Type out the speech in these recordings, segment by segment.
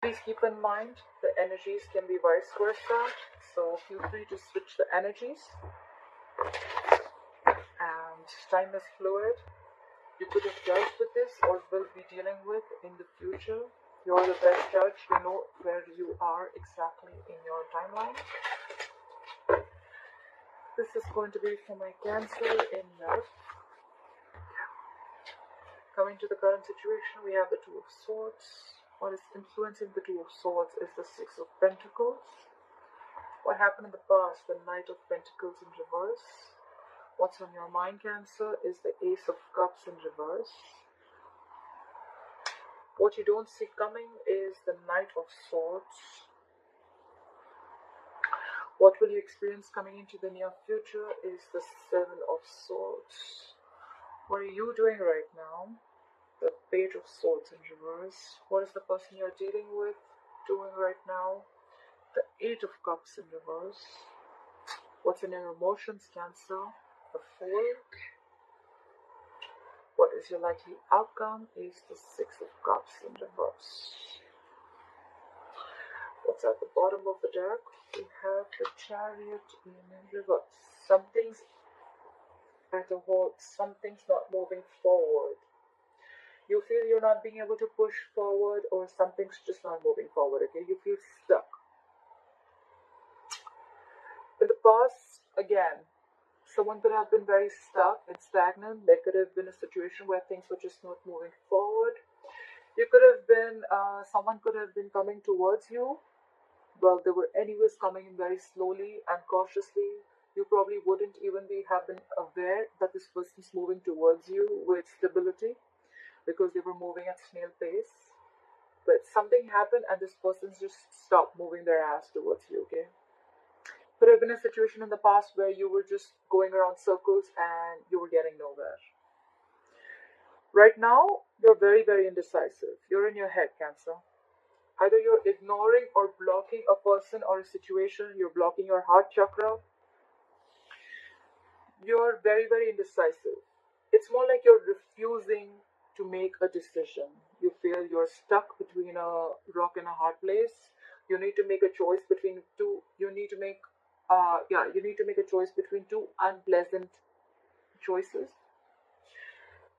Please keep in mind the energies can be vice versa, so feel free to switch the energies. And time is fluid. You could have dealt with this or will be dealing with in the future. You're the best judge. You know where you are exactly in your timeline. This is going to be for my Cancer in love. Coming to the current situation, we have the Two of Swords. What is influencing the Two of Swords is the Six of Pentacles. What happened in the past, the Knight of Pentacles in reverse. What's on your mind, Cancer, is the Ace of Cups in reverse. What you don't see coming is the Knight of Swords. What will you experience coming into the near future is the Seven of Swords. What are you doing right now? The Page of Swords in reverse. What is the person you're dealing with doing right now? The Eight of Cups in reverse. What's in your emotions, Cancer? The Fool. What is your likely outcome is the Six of Cups in reverse. What's at the bottom of the deck? We have the Chariot in reverse. Something's at a halt, something's not moving forward. You feel you're not being able to push forward, or something's just not moving forward, okay? You feel stuck. In the past, again, someone could have been very stuck and stagnant. There could have been a situation where things were just not moving forward. You could have been, someone could have been coming towards you. Well, they were anyways coming in very slowly and cautiously. You probably wouldn't even have been aware that this person's moving towards you with stability, because they were moving at snail pace. But something happened and this person's just stopped moving their ass towards you, okay? Could have been a situation in the past where you were just going around circles and you were getting nowhere. Right now, you're very, very indecisive. You're in your head, Cancer. Either you're ignoring or blocking a person or a situation. You're blocking your heart chakra. You're very, very indecisive. It's more like you're refusing to make a decision. You feel you're stuck between a rock and a hard place. You need to make a choice between two. You need to make a choice between two unpleasant choices.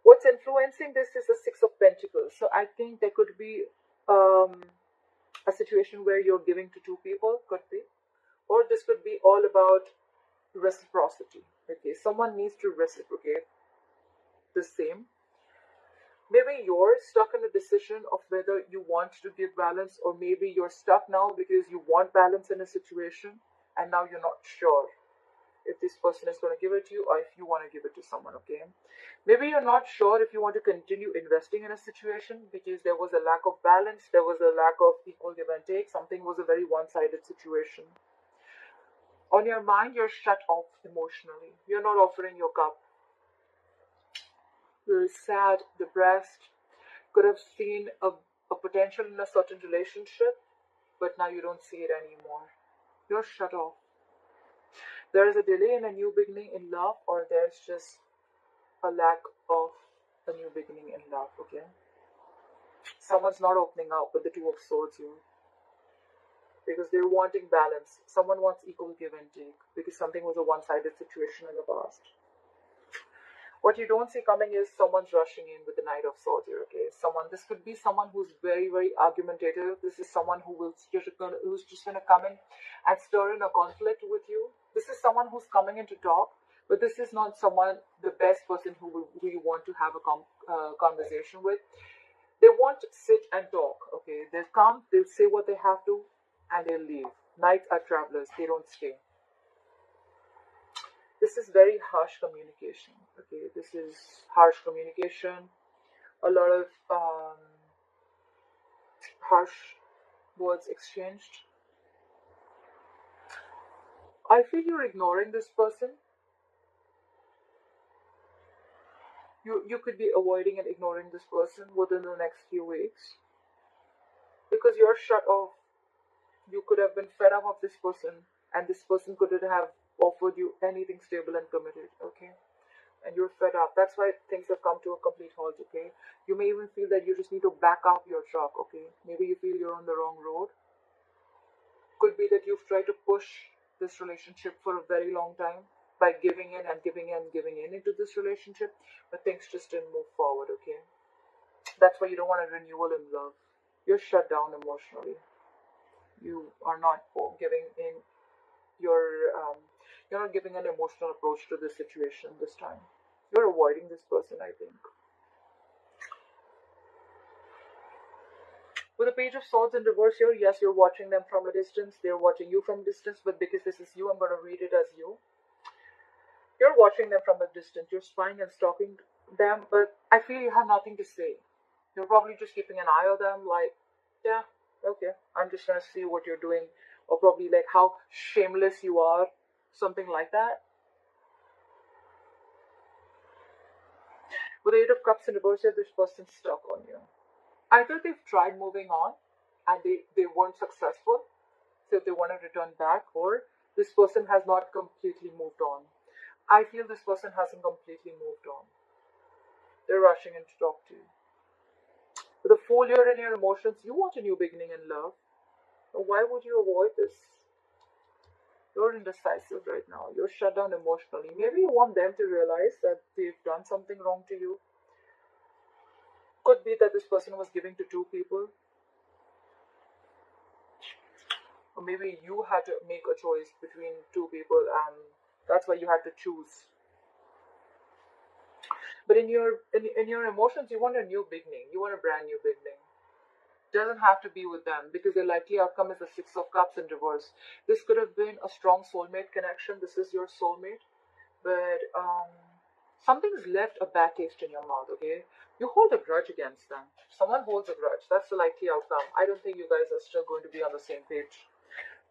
What's influencing this is the Six of Pentacles. So I think there could be a situation where you're giving to two people, could be, or this could be all about reciprocity. Okay, someone needs to reciprocate the same. Maybe you're stuck in a decision of whether you want to give balance, or maybe you're stuck now because you want balance in a situation and now you're not sure if this person is going to give it to you or if you want to give it to someone, okay? Maybe you're not sure if you want to continue investing in a situation because there was a lack of balance, there was a lack of equal give and take, something was a very one-sided situation. On your mind, you're shut off emotionally. You're not offering your cup. You're sad, depressed, could have seen a potential in a certain relationship, but now you don't see it anymore. You're shut off. There is a delay in a new beginning in love, or there's just a lack of a new beginning in love, okay? Someone's not opening up with the Two of Swords here because they're wanting balance. Someone wants equal give and take because something was a one-sided situation in the past. What you don't see coming is someone's rushing in with the Knight of Swords here, okay? This could be someone who's very, very argumentative. This is someone who's just gonna come in and stir in a conflict with you. This is someone who's coming in to talk, but this is not someone, the best person who you want to have a conversation with. They want to sit and talk, okay? They'll come, they'll say what they have to, and they'll leave. Knights are travelers, they don't stay. This is very harsh communication, okay? This is harsh communication, a lot of harsh words exchanged. I feel you're ignoring this person. You could be avoiding and ignoring this person within the next few weeks because you're shut off. You could have been fed up of this person, and this person couldn't have offered you anything stable and committed, okay? and you're fed up. That's why things have come to a complete halt, okay? You may even feel that you just need to back up your truck, okay? Maybe you feel you're on the wrong road. Could be that you've tried to push this relationship for a very long time by giving in and giving in and giving in into this relationship, but things just didn't move forward, okay? That's why you don't want a renewal in love. You're shut down emotionally. You are not giving in you're not giving an emotional approach to this situation this time. You're avoiding this person, I think. With the Page of Swords in reverse here, yes, you're watching them from a distance. They're watching you from a distance, but because this is you, I'm going to read it as you. You're watching them from a distance. You're spying and stalking them, but I feel you have nothing to say. You're probably just keeping an eye on them, like, yeah, okay, I'm just going to see what you're doing, or probably like how shameless you are, something like that. With the Eight of Cups in reverse here, this person's stuck on you. Either they've tried moving on and they weren't successful, so they want to return back, or this person has not completely moved on. I feel this person hasn't completely moved on. They're rushing in to talk to you. With the Fool here in your emotions, you want a new beginning in love. Why would you avoid this? You're indecisive right now. You're shut down emotionally. Maybe you want them to realize that they've done something wrong to you. Could be that this person was giving to two people. Or maybe you had to make a choice between two people and that's why you had to choose. But in your emotions, you want a new beginning. You want a brand new beginning. Doesn't have to be with them because the likely outcome is the Six of Cups in reverse. This could have been a strong soulmate connection. This is your soulmate, but something's left a bad taste in your mouth, okay? You hold a grudge against them. Someone holds a grudge. That's the likely outcome. I don't think you guys are still going to be on the same page.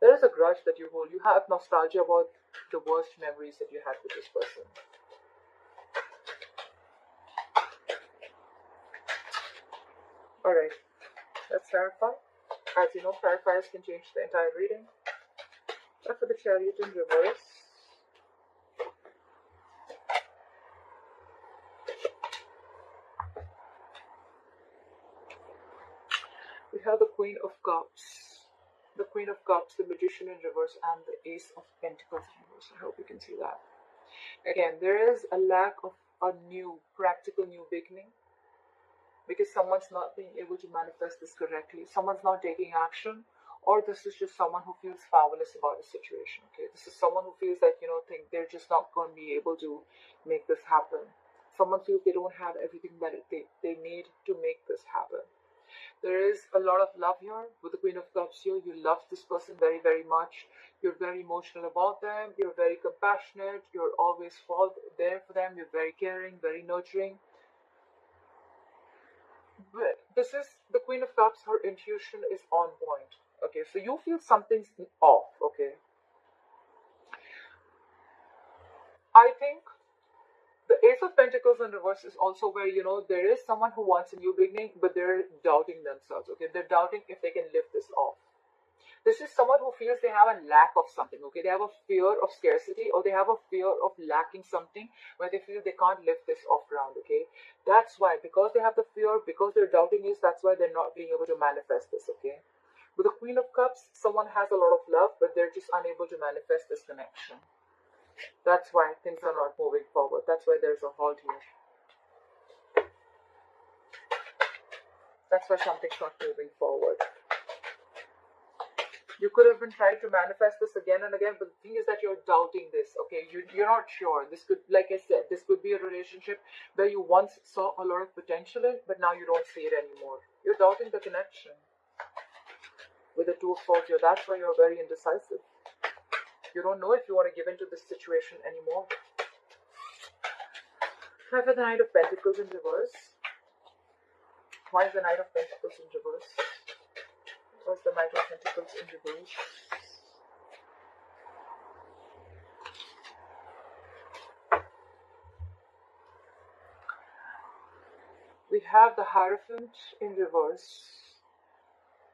There is a grudge that you hold. You have nostalgia about the worst memories that you had with this person. Alright, let's clarify. As you know, clarifiers can change the entire reading. But for the Chariot in reverse, we have the Queen of Cups. The Queen of Cups, the Magician in reverse, and the Ace of Pentacles in reverse. I hope you can see that. Again, there is a lack of a new, practical new beginning because someone's not being able to manifest this correctly. Someone's not taking action, or this is just someone who feels powerless about a situation. Okay, this is someone who feels like think they're just not going to be able to make this happen. Someone feels they don't have everything that they need to make this happen. There is a lot of love here with the Queen of Cups here. You love this person very, very much. You're very emotional about them. You're very compassionate. You're always there for them. You're very caring, very nurturing. But this is the Queen of Cups. Her intuition is on point. Okay, so you feel something's off. Okay, I think the Ace of Pentacles in reverse is also where there is someone who wants a new beginning, but they're doubting themselves. Okay, they're doubting if they can lift this off. This is someone who feels they have a lack of something. Okay, they have a fear of scarcity, or they have a fear of lacking something where they feel they can't lift this off ground. Okay, that's why, because they have the fear, because they're doubting is, that's why they're not being able to manifest this. Okay, with the Queen of Cups, someone has a lot of love, but they're just unable to manifest this connection. That's why things are not moving forward. That's why there's a halt here. That's why something's not moving forward. You could have been trying to manifest this again and again, but the thing is that you're doubting this, okay? You're not sure. This could, like I said, this could be a relationship where you once saw a lot of potential in, but now you don't see it anymore. You're doubting the connection. With the Two of Swords here, that's why you're very indecisive. You don't know if you want to give into this situation anymore. Why for the Knight of Pentacles in reverse? Why is the Knight of Pentacles in reverse? Why is the Knight of Pentacles in reverse? We have the Hierophant in reverse.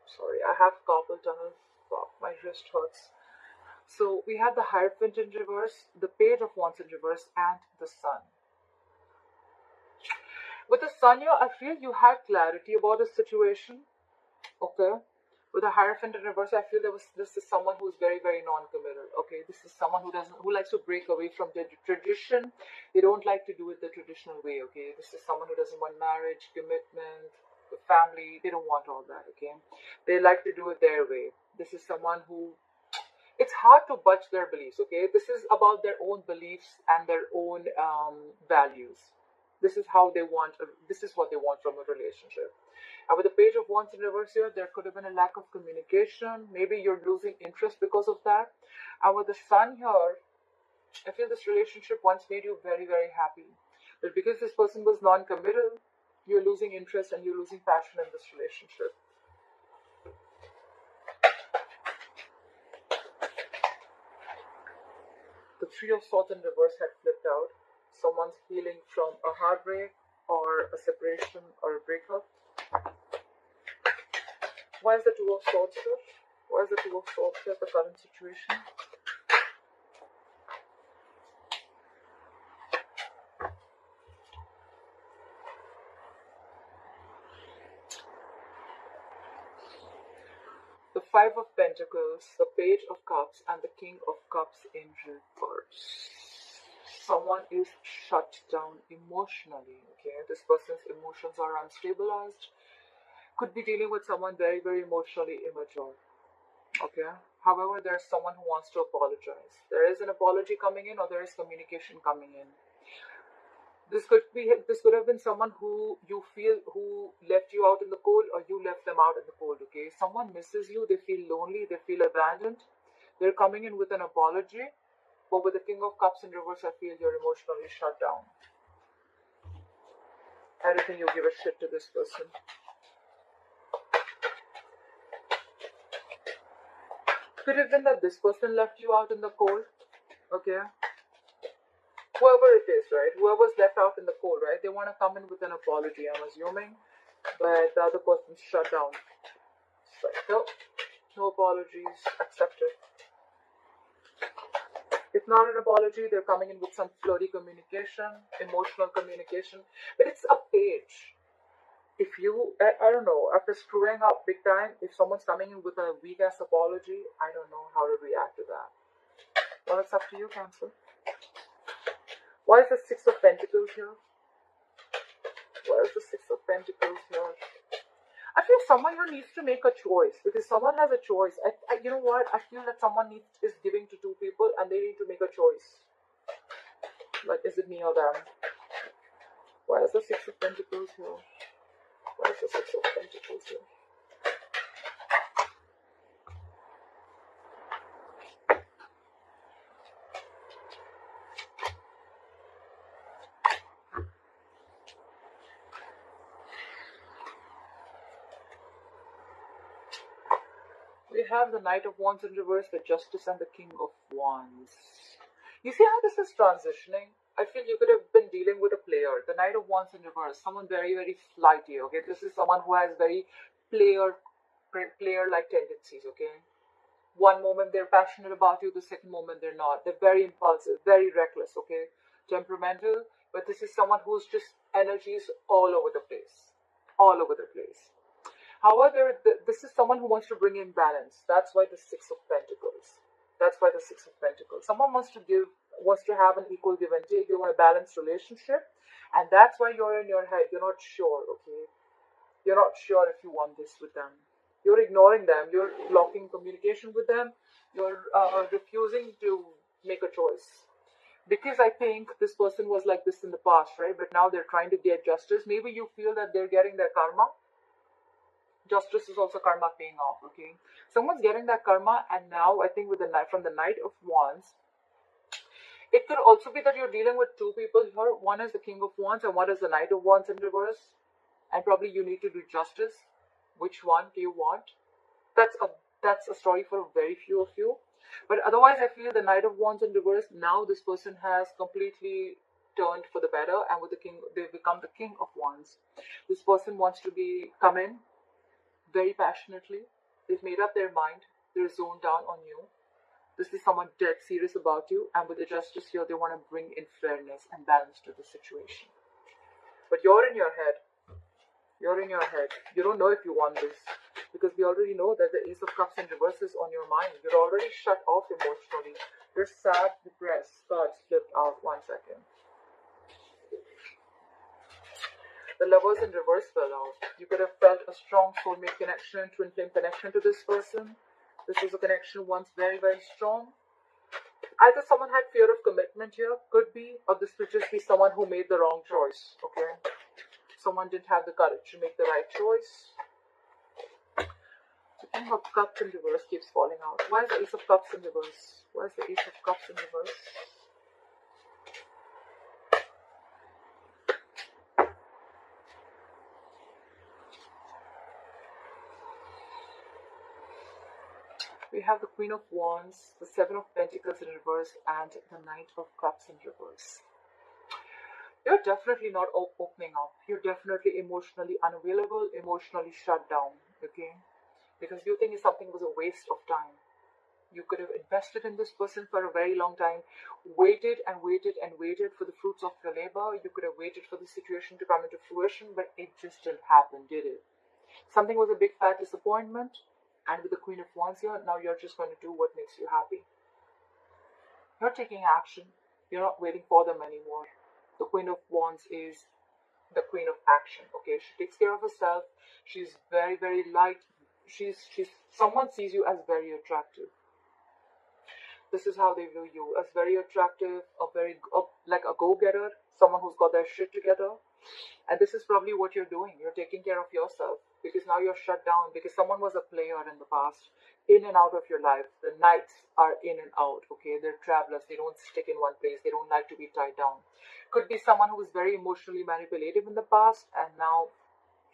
Sorry, I have carpal tunnel. Wow, my wrist hurts. So we have the Hierophant in reverse, the Page of Wands in reverse, and the Sun. With the Sun here, I feel you had clarity about the situation. Okay. With the Hierophant in reverse, I feel this is someone who's very, very non-committal. Okay, this is someone who likes to break away from the tradition. They don't like to do it the traditional way. Okay, this is someone who doesn't want marriage, commitment, family. They don't want all that. Okay, they like to do it their way. This is someone who, it's hard to budge their beliefs. Okay, this is about their own beliefs and their own values. This is how they want. This is what they want from a relationship. And with the Page of Wands in reverse here, there could have been a lack of communication. Maybe you're losing interest because of that. And with the Sun here, I feel this relationship once made you very, very happy. But because this person was non-committal, you're losing interest and you're losing passion in this relationship. The Three of Swords in reverse had flipped out. Someone's healing from a heartbreak or a separation or a breakup. Why is the Two of Swords here? Why is the Two of Swords here, the current situation? The Five of Pentacles, the Page of Cups, and the King of Cups in reverse. Someone is shut down emotionally. Okay, this person's emotions are unstabilized. Could be dealing with someone very, very emotionally immature. Okay. However, there's someone who wants to apologize. There is an apology coming in, or there is communication coming in. This could have been someone who you feel who left you out in the cold, or you left them out in the cold. Okay. Someone misses you. They feel lonely. They feel abandoned. They're coming in with an apology. But with the King of Cups in reverse, I feel you're emotionally shut down. I don't think you give a shit to this person. Could have been that this person left you out in the cold. Okay. Whoever it is, right? Whoever's left out in the cold, right? They want to come in with an apology, I'm assuming. But the other person's shut down. So, no apologies accepted. If not an apology, they're coming in with some flirty communication, emotional communication. But it's a page. If you, I don't know, after screwing up big time, if someone's coming in with a weak ass apology, I don't know how to react to that. Well, it's up to you, Cancer. Why is the Six of Pentacles here? Why is the Six of Pentacles here? I feel someone here needs to make a choice, because someone has a choice. You know what? I feel that someone is giving to two people and they need to make a choice. Like, is it me or them? Why is the Six of Pentacles here? Why is the Six of Pentacles here? We have the Knight of Wands in reverse, the Justice, and the King of Wands. You see how this is transitioning? I feel you could have been dealing with a player. The Knight of Wands in reverse, someone very, very flighty, okay? This is someone who has very player-like tendencies, okay? One moment they're passionate about you, the second moment they're not. They're very impulsive, very reckless, okay? Temperamental, but this is someone who's just energies all over the place. All over the place. However, this is someone who wants to bring in balance. That's why the Six of Pentacles. That's why the Six of Pentacles. Someone wants to have an equal give and take. They want a balanced relationship. And that's why you're in your head. You're not sure, okay? You're not sure if you want this with them. You're ignoring them. You're blocking communication with them. You're refusing to make a choice. Because I think this person was like this in the past, right? But now they're trying to get justice. Maybe you feel that they're getting their karma. Justice is also karma paying off, okay? Someone's getting that karma, and now I think with from the Knight of Wands, it could also be that you're dealing with two people here. One is the King of Wands, and one is the Knight of Wands in reverse. And probably you need to do justice. Which one do you want? That's a story for very few of you. But otherwise, I feel the Knight of Wands in reverse, now this person has completely turned for the better, and with the King, they've become the King of Wands. This person wants to come in very passionately. They've made up their mind. They're zoned down on you. This is someone dead serious about you, and with the Justice here, they want to bring in fairness and balance to the situation. But you're in your head. You're in your head. You don't know if you want this. Because we already know that the Ace of Cups in reverse is on your mind. You're already shut off emotionally. You're sad, depressed. Cards flipped out. 1 second. The Lovers in reverse fell out. You could have felt a strong soulmate connection, twin flame connection to this person. This was a connection once very, very strong. Either someone had fear of commitment here, could be, or this could just be someone who made the wrong choice, okay? Someone didn't have the courage to make the right choice. The King of Cups in reverse keeps falling out. Why is the Ace of Cups in reverse? Why is the Ace of Cups in reverse? We have the Queen of Wands, the Seven of Pentacles in reverse, and the Knight of Cups in reverse. You're definitely not opening up. You're definitely emotionally unavailable, emotionally shut down, okay? Because you think something was a waste of time. You could have invested in this person for a very long time, waited and waited and waited for the fruits of your labor. You could have waited for the situation to come into fruition, but it just didn't happen, did it? Something was a big fat disappointment, and with the Queen of Wands here, now you're just going to do what makes you happy. You're taking action. You're not waiting for them anymore. The Queen of Wands is the Queen of action, okay? She takes care of herself. She's very, very light. Someone sees you as very attractive. This is how they view you, as very attractive, like a go-getter, someone who's got their shit together. And this is probably what you're doing. You're taking care of yourself because now you're shut down because someone was a player in the past, in and out of your life. The knights are in and out, okay? They're travelers. They don't stick in one place. They don't like to be tied down. Could be someone who was very emotionally manipulative in the past, and now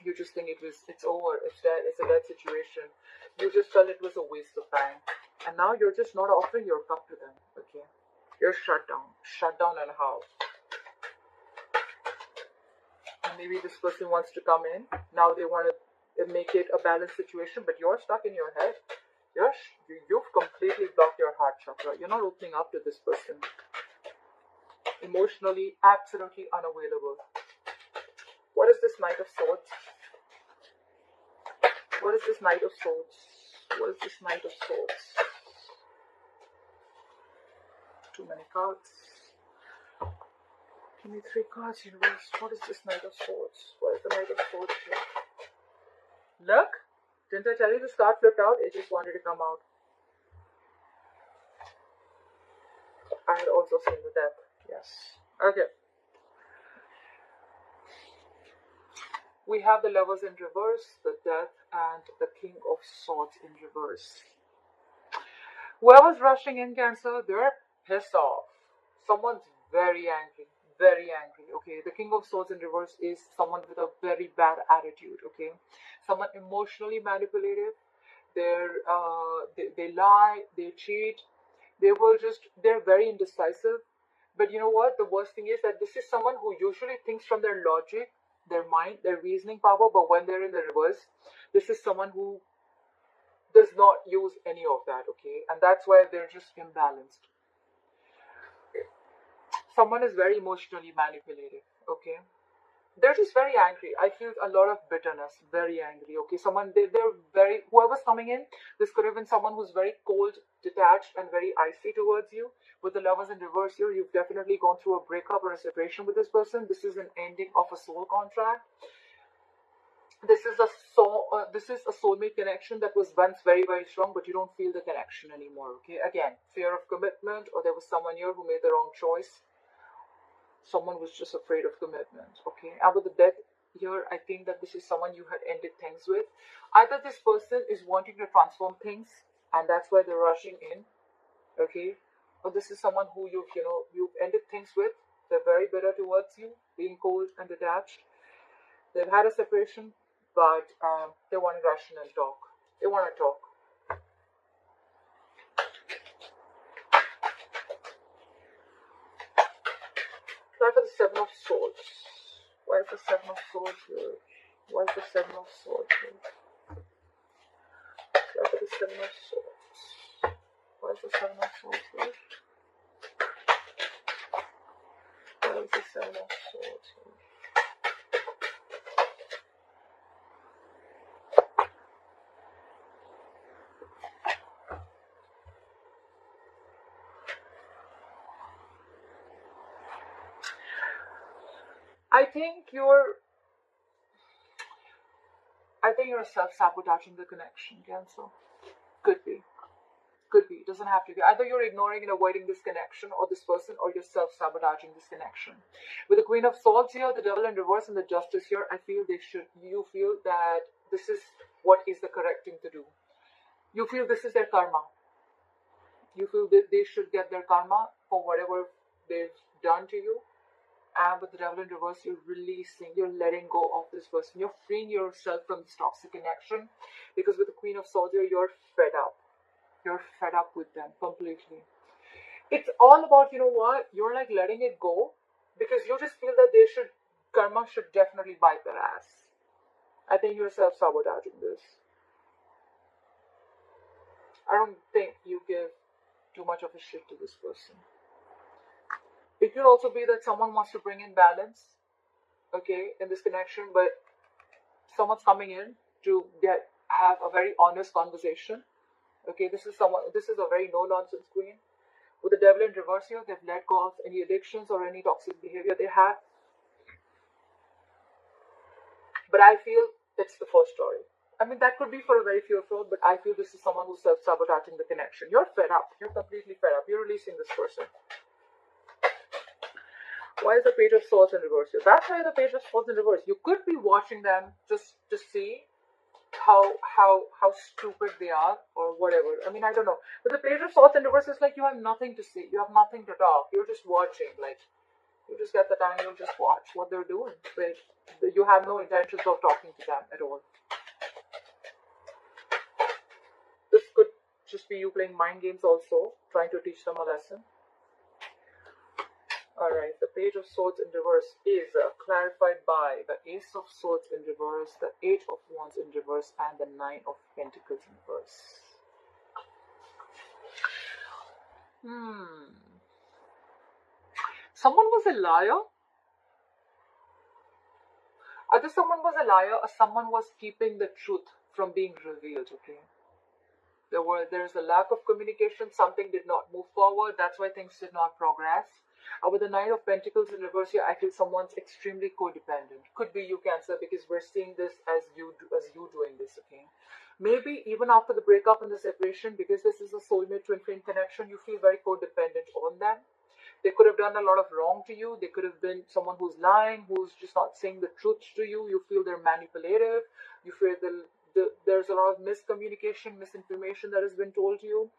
you just think it's over. It's dead. It's a dead situation. You just felt it was a waste of time. And now you're just not offering your cup to them, okay? You're shut down. Shut down and how? And maybe this person wants to come in. Now they want to make it a balanced situation, but you're stuck in your head. You've completely blocked your heart chakra. You're not opening up to this person. Emotionally, absolutely unavailable. What is this Knight of Swords? What is this Knight of Swords? What is this Knight of Swords? Too many cards. Give me 3 cards, universe. What is this Knight of Swords? What is the Knight of Swords here? Look! Didn't I tell you this card flipped out? It just wanted to come out. I had also seen the Death. Yes. Okay. We have the Lovers in reverse, the Death, and the King of Swords in reverse. Whoever's rushing in, Cancer, they're pissed off. Someone's very angry. Very angry, okay? The King of Swords in reverse is someone with a very bad attitude, okay? Someone emotionally manipulative. They lie, they cheat. They're very indecisive. But you know what? The worst thing is that this is someone who usually thinks from their logic, their mind, their reasoning power, but when they're in the reverse, this is someone who does not use any of that, okay? And that's why they're just imbalanced. Someone is very emotionally manipulative, okay? They're just very angry. I feel a lot of bitterness, very angry, okay? Whoever's coming in, this could have been someone who's very cold, detached, and very icy towards you. With the Lovers in reverse here, you've definitely gone through a breakup or a separation with this person. This is an ending of a soul contract. This is a soulmate connection that was once very, very strong, but you don't feel the connection anymore, okay? Again, fear of commitment, or there was someone here who made the wrong choice. Someone was just afraid of commitment, okay? And with the Death here, I think that this is someone you had ended things with. Either this person is wanting to transform things, and that's why they're rushing in, okay? Or this is someone who you've ended things with. They're very bitter towards you, being cold and detached. They've had a separation, but they want to rush in and talk. They want to talk. Try for the Seven of Swords. Why is the Seven of Swords here? Why is the Seven of Swords here? Try for the Seven of Swords. Why is the Seven of Swords here? Why is the Seven of Swords here? I think you're self-sabotaging the connection, Cancer. Could be. Could be. It doesn't have to be. Either you're ignoring and avoiding this connection or this person, or you're self-sabotaging this connection. With the Queen of Swords here, the Devil in reverse, and the Justice here, I feel you feel that this is what is the correct thing to do. You feel this is their karma. You feel that they should get their karma for whatever they've done to you. And with the Devil in reverse, you're releasing, you're letting go of this person. You're freeing yourself from this toxic connection. Because with the Queen of Swords here, you're fed up. You're fed up with them completely. It's all about, you know what, you're like letting it go because you just feel that karma should definitely bite their ass. I think you're self-sabotaging this. I don't think you give too much of a shit to this person. It could also be that someone wants to bring in balance, okay, in this connection, but someone's coming in to have a very honest conversation. Okay, this is a very no-nonsense queen. With the Devil in reverse here, they've let go of any addictions or any toxic behavior they have. But I feel it's the first story. I mean, that could be for a very few of you, but I feel this is someone who's self-sabotaging the connection. You're fed up. You're completely fed up. You're releasing this person. Why is the Page of Swords in reverse here? That's why the Page of Swords in reverse. You could be watching them just to see how stupid they are or whatever. I mean, I don't know. But the Page of Swords in reverse is like you have nothing to see. You have nothing to talk. You're just watching. Like, you just get the time, you'll just watch what they're doing. But you have no intentions of talking to them at all. This could just be you playing mind games also, trying to teach them a lesson. Alright, the Page of Swords in reverse is clarified by the Ace of Swords in reverse, the 8 of Wands in reverse, and the 9 of Pentacles in reverse. Someone was a liar. Either someone was a liar or someone was keeping the truth from being revealed, okay? There's a lack of communication, something did not move forward, that's why things did not progress. With the 9 of Pentacles in reverse here, I feel someone's extremely codependent. Could be you, Cancer, because we're seeing this as you doing this, okay? Maybe even after the breakup and the separation, because this is a soulmate twin flame connection, you feel very codependent on them. They could have done a lot of wrong to you. They could have been someone who's lying, who's just not saying the truth to you. You feel they're manipulative. You feel there's a lot of miscommunication, misinformation that has been told to you.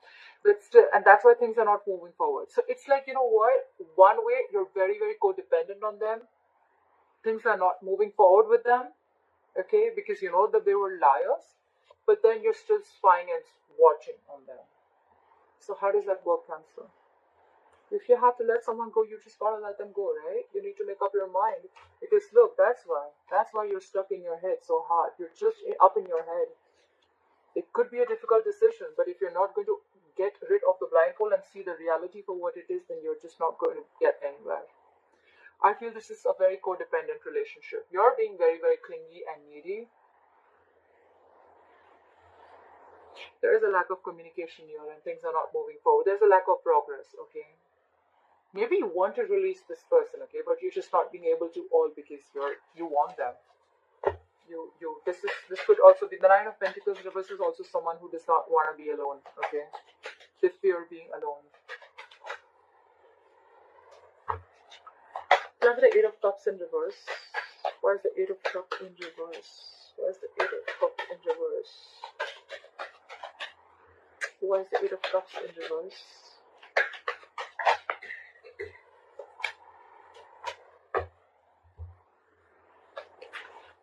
But still, and that's why things are not moving forward. So it's like, you know what? One way, you're very, very codependent on them. Things are not moving forward with them, okay? Because you know that they were liars. But then you're still spying and watching on them. So how does that work, Cancer? If you have to let someone go, you just gotta let them go, right? You need to make up your mind. Because look, that's why you're stuck in your head so hard. You're just up in your head. It could be a difficult decision, but if you're not going to get rid of the blindfold and see the reality for what it is, then you're just not going to get anywhere. I feel this is a very codependent relationship. You're being very, very clingy and needy. There is a lack of communication here and things are not moving forward. There's a lack of progress, okay? Maybe you want to release this person, okay, but you're just not being able to all because you want them. This could also be the 9 of Pentacles reverse is also someone who does not want to be alone, okay? They fear being alone. We have the 8 of Cups in reverse. Why is the 8 of Cups in reverse? Why is the 8 of Cups in reverse? Why is the 8 of Cups in reverse?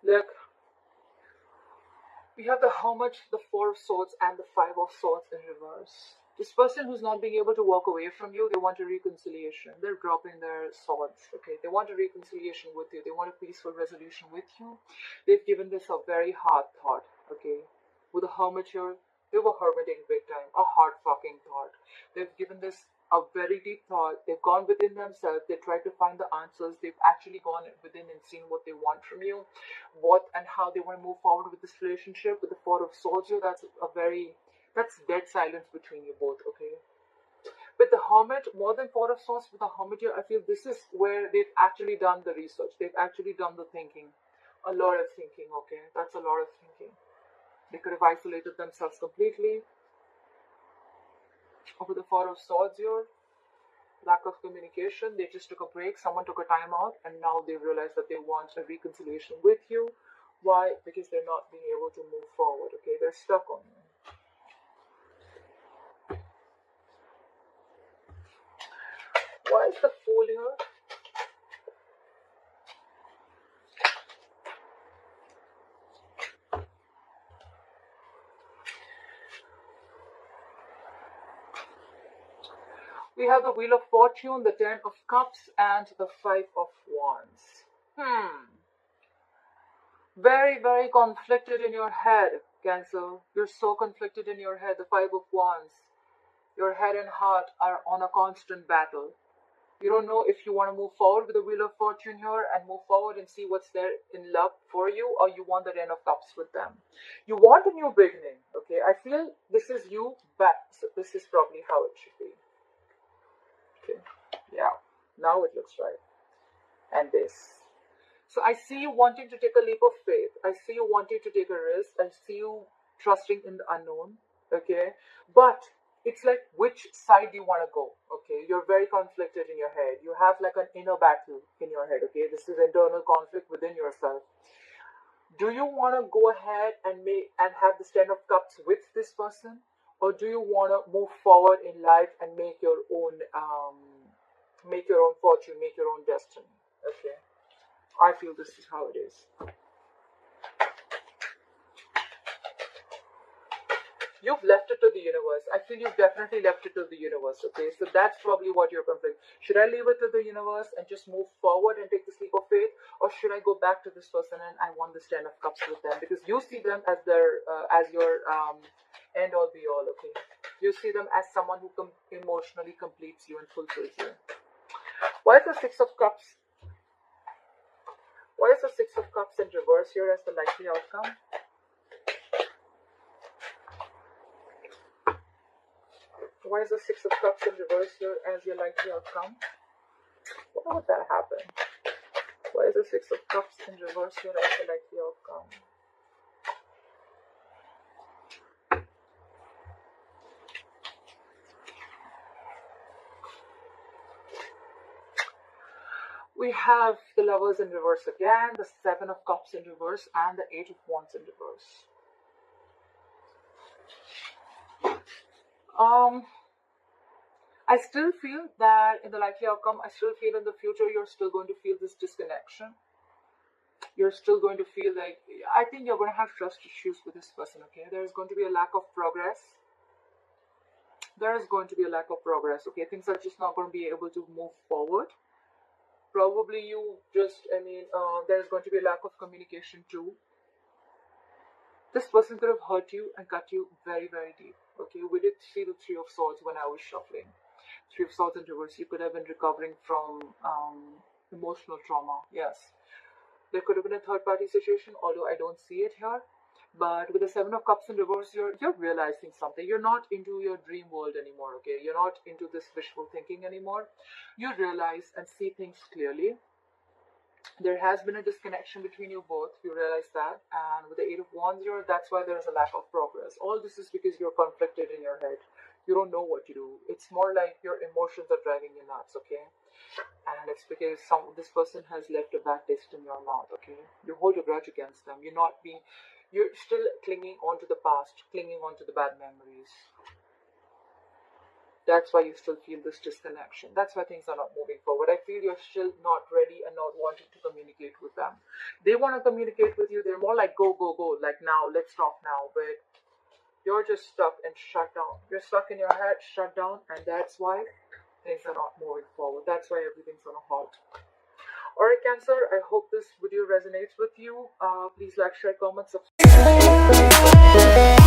Look, we have the Hermit, the 4 of Swords, and the 5 of Swords in reverse. This person who's not being able to walk away from you, they want a reconciliation. They're dropping their swords, okay? They want a reconciliation with you. They want a peaceful resolution with you. They've given this a very hard thought, okay? With the Hermit here, they were hermiting big time. A hard fucking thought. They've given this a very deep thought. They've gone within themselves. They tried to find the answers. They've actually gone within and seen what they want from you, what and how they want to move forward with this relationship. With the 4 of Swords here, that's dead silence between you both, okay? With the Hermit, more than Four of Swords, with the Hermit here, I feel this is where they've actually done the research. They've actually done the thinking. A lot of thinking, okay? That's a lot of thinking. They could have isolated themselves completely. With the Four of Swords here, lack of communication. They just took a break. Someone took a time out, and now they realize that they want a reconciliation with you. Why? Because they're not being able to move forward, okay? They're stuck on you. Why is the Fool here? We have the Wheel of Fortune, the Ten of Cups, and the Five of Wands. Very, very conflicted in your head, Cancer. You're so conflicted in your head. The Five of Wands. Your head and heart are on a constant battle. You don't know if you want to move forward with the Wheel of Fortune here and move forward and see what's there in love for you, or you want the Ten of Cups with them. You want a new beginning, okay? I feel this is you back. So this is probably how it should be. Okay, yeah, now it looks right. And this. So I see you wanting to take a leap of faith. I see you wanting to take a risk. I see you trusting in the unknown, okay? But it's like, which side do you want to go, okay? You're very conflicted in your head. You have like an inner battle in your head, okay? This is internal conflict within yourself. Do you want to go ahead and have this Ten of Cups with this person? Or do you want to move forward in life and make your own fortune, make your own destiny? Okay, I feel this is how it is. You've left it to the universe. I feel you've definitely left it to the universe, okay? So that's probably what you're conflicted. Should I leave it to the universe and just move forward and take this leap of faith? Or should I go back to this person and I want this Ten of Cups with them? Because you see them as as your end all be all, okay? You see them as someone who emotionally completes you and fulfills you. Why is the Six of Cups? Why is the Six of Cups in reverse here as the likely outcome? Why is the Six of Cups in reverse here as your likely outcome? Why would that happen? Why is the Six of Cups in reverse here as the likely outcome? We have the Lovers in reverse again, the Seven of Cups in reverse, and the Eight of Wands in reverse. I still feel that in the likely outcome, I still feel in the future you're still going to feel this disconnection. You're still going to feel like, I think you're going to have trust issues with this person, okay? There's going to be a lack of progress. There is going to be a lack of progress, okay? Things are just not going to be able to move forward. Probably there's going to be a lack of communication too. This person could have hurt you and cut you very, very deep, okay? We did see the Three of Swords when I was shuffling. Three of Swords in reverse. You could have been recovering from emotional trauma, yes. There could have been a third-party situation, although I don't see it here. But with the Seven of Cups in reverse, you're realizing something. You're not into your dream world anymore, okay? You're not into this wishful thinking anymore. You realize and see things clearly. There has been a disconnection between you both. You realize that. And with the Eight of Wands here, that's why there is a lack of progress. All this is because you're conflicted in your head. You don't know what to do. It's more like your emotions are driving you nuts, okay? And it's because this person has left a bad taste in your mouth, okay? You hold a grudge against them. You're still clinging on to the past, clinging on to the bad memories. That's why you still feel this disconnection. That's why things are not moving forward. I feel you're still not ready and not wanting to communicate with them. They want to communicate with you. They're more like, go, go, go. Like now, let's talk now. But you're just stuck and shut down. You're stuck in your head, shut down. And that's why things are not moving forward. That's why everything's on a halt. Alright, Cancer, I hope this video resonates with you. Please like, share, comment, subscribe.